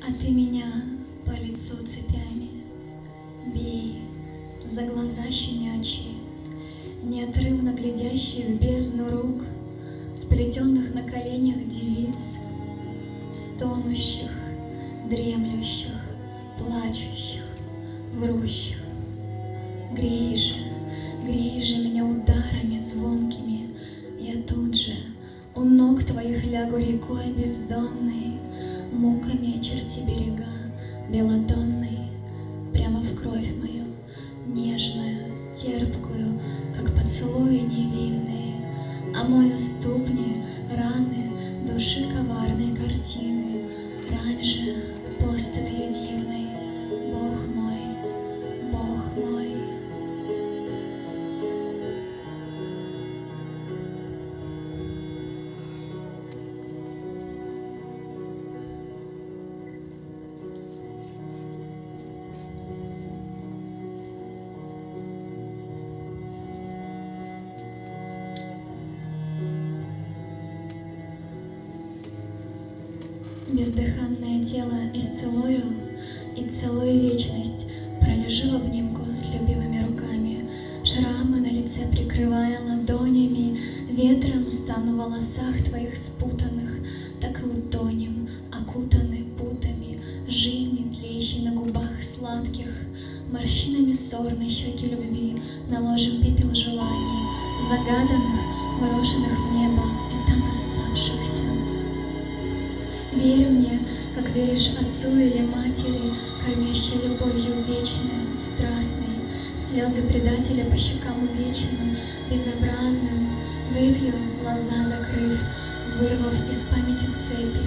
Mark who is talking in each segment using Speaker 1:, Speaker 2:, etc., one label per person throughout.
Speaker 1: А ты меня по лицу цепями бей за глаза щенячьи, неотрывно глядящие в бездну рук, сплетенных на коленях девиц, стонущих, дремлющих, плачущих, врущих. Грей же меня ударами звонкими, я тут же у ног твоих лягу рекой бездонной, муками очерти берега белодонной, прямо в кровь мою, нежную, терпкую, как поцелуи невинные, омою ступни, раны, души коварной картины, рань же поступью дивной, Бог мой, Бог мой. Бездыханное тело исцелую, и целую вечность пролежу в обнимку с любимыми руками, шрамы на лице прикрывая ладонями, ветром стану в волосах твоих спутанных, так и утонем, окутаны путами жизни, тлеющей на губах сладких, морщинами сорной щеки любви наложим пепел желаний, загаданных, брошенных в небо и там оставшихся. Верь мне, как веришь отцу или матери, кормящей любовью вечной, страстной, слезы предателя по щекам вечным, безобразным, выпью, глаза закрыв, вырвав из памяти цепи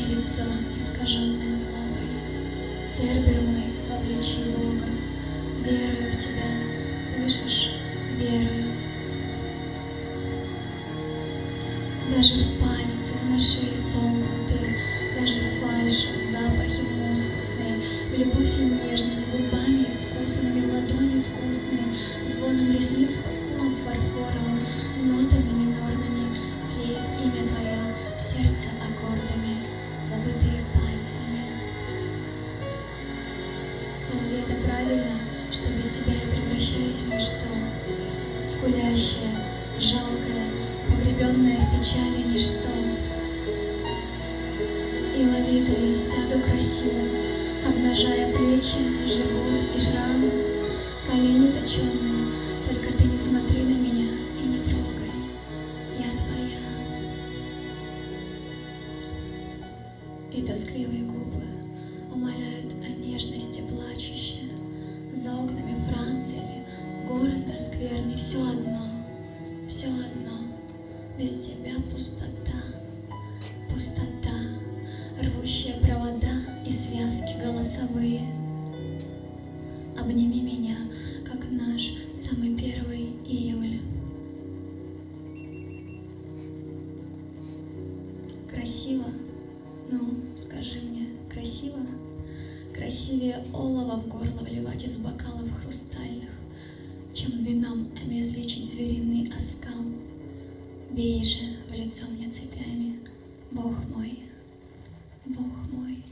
Speaker 1: и лицо, искаженное злобой. Цербер мой в обличии Бога, верую в тебя, слышишь, верую. Даже в пальцы на шее сомкнутые, даже фальшь, запахи мускусные, в любовь и нежность губами искусанными, в ладони вкусные, звоном ресниц по скулам фарфоровым, нотами минорными тлеет имя твое, сердце аккордами, забытые пальцами. Разве это правильно, что без тебя я превращаюсь в ничто, скулящее, жалкое, погребенное в печали ничто? И лолитой сяду красиво, обнажая плечи, живот и шрамы, колени точенные, только ты не смотри на меня и не трогай, я твоя. И тоскливые губы умоляют о нежности плачущие, за окнами Франции или город наш скверный, все одно, без тебя пустота, пустота, рвущие провода и связки голосовые. Обними меня, как наш самый первый июль. Красиво? Ну, скажи мне, красиво? Красивее олова в горло вливать из бокалов хрустальных, чем вином обезличить звериный оскал. Бей же в лицо мне цепями, Бог мой, Бог мой.